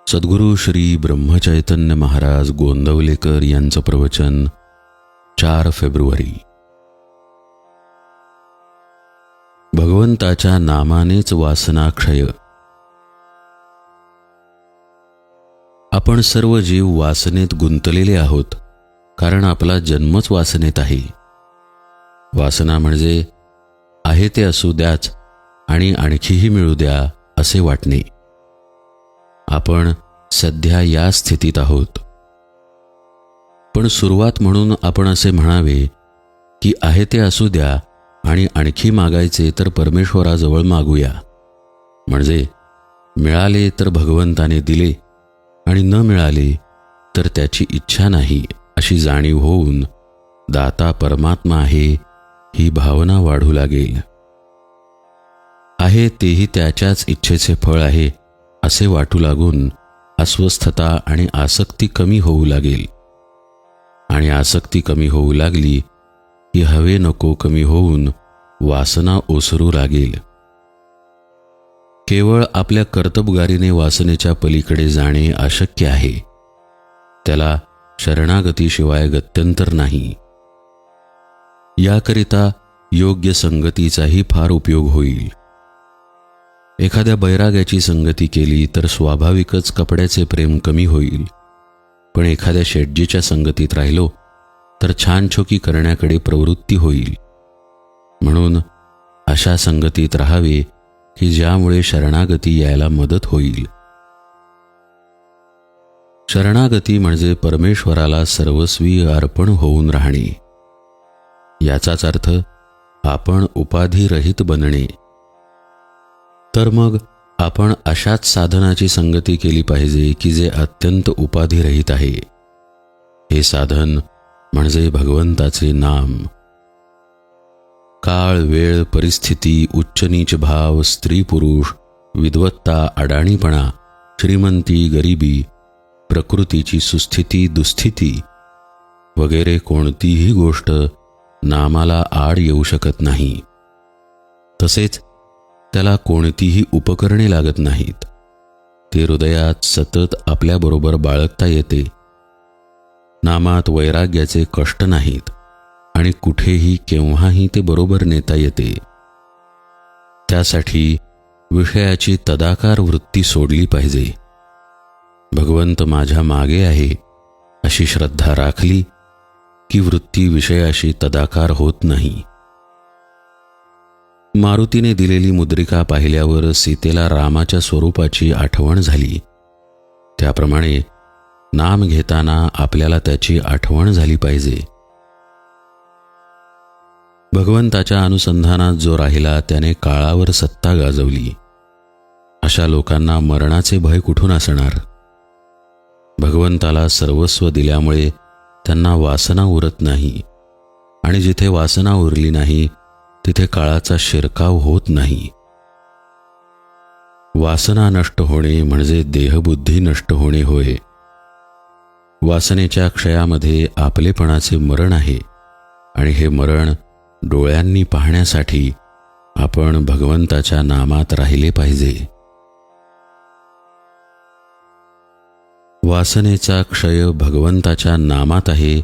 सद्गुरू श्री ब्रह्मचैतन्य महाराज गोंदवलेकर यांचं प्रवचन 4 फेब्रुवारी. भगवंताच्या नामानेच वासनाक्षय. आपण सर्व जीव वासनेत गुंतलेले आहोत, कारण आपला जन्मच वासनेत आहे. वासना म्हणजे आहे ते असू द्याच आणि आणखीही मिळू द्या असे वाटणे. आपण सध्या या स्थितीत आहोत. पण सुरुवात म्हणून आपण असे म्हणावे की आहे ते असू द्या आणि आणखी मागायचे तर परमेश्वराजवळ मागूया. म्हणजे मिळाले तर भगवंताने दिले आणि न मिळाले तर त्याची इच्छा नाही अशी जाणीव होऊन दाता परमात्मा आहे ही भावना वाढू लागेल. आहे तेही त्याच्याच इच्छेचे फळ आहे असे वाटू लागून अस्वस्थता आणि आसक्ती कमी होऊ लागेल. आणि आसक्ती कमी होऊ लागली की हवे नको कमी होऊन वासना ओसरू लागेल. केवळ आपल्या कर्तबगारीने वासनेच्या पलीकडे जाणे अशक्य आहे. त्याला शरणागतीशिवाय गत्यंतर नाही. याकरिता योग्य संगतीचाही फार उपयोग होईल. एखाद्या बैराग्याची संगती केली तर स्वाभाविकच कपड्याचे प्रेम कमी होईल. पण एखाद्या शेटजीच्या संगतीत राहिलो तर छानछोकी करण्याकडे प्रवृत्ती होईल. म्हणून अशा संगतीत राहावे की ज्यामुळे शरणागती यायला मदत होईल. शरणागती म्हणजे परमेश्वराला सर्वस्वी अर्पण होऊन राहणे. याचाच अर्थ आपण उपाधिरहित बनणे. तर मग आपण अशाच साधनाची संगती केली पाहिजे की जे अत्यंत उपाधिरहित आहे. हे साधन म्हणजे भगवंताचे नाम. काळ, वेळ, परिस्थिती, उच्च नीच भाव, स्त्री पुरुष, विद्वत्ता, अडाणीपणा, श्रीमंती, गरिबी, प्रकृतीची सुस्थिती, दुस्थिती वगैरे कोणतीही गोष्ट नामाला आड येऊ शकत नाही. तसेच त्याला कोणतीही उपकरणे लागत नाहीत. ते हृदयात सतत आपल्याबरोबर बाळगता येते. नामात वैराग्याचे कष्ट नाहीत आणि कुठेही केव्हाही ते बरोबर नेता येते. त्यासाठी विषयाची तदाकार वृत्ती सोडली पाहिजे. भगवंत माझ्या मागे आहे अशी श्रद्धा राखली की वृत्ती विषयाशी तदाकार होत नाही. मारुतीने दिलेली मुद्रिका पाहिल्यावर सीतेला रामाच्या स्वरूपाची आठवण झाली. त्याप्रमाणे नाम घेताना आपल्याला त्याची आठवण झाली पाहिजे. भगवंताच्या अनुसंधानात जो राहिला त्याने काळावर सत्ता गाजवली. अशा लोकांना मरणाचे भय कुठून असणार? भगवंताला सर्वस्व दिल्यामुळे त्यांना वासना उरत नाही. आणि जिथे वासना उरली नाही तिथे काळाचा शिरकाव होत नाही. वासना नष्ट होणे म्हणजे देहबुद्धी नष्ट होणे होय. वासनेच्या क्षयामध्ये आपलेपणाचे मरण आहे आणि हे मरण डोळ्यांनी पाहण्यासाठी आपण भगवंताच्या नामात राहिले पाहिजे. वासनेचा क्षय भगवंताच्या नामात आहे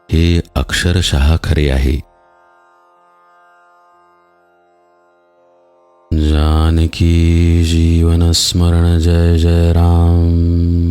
हे अक्षरशः खरे आहे. जानकी जीवन स्मरण जय जय राम.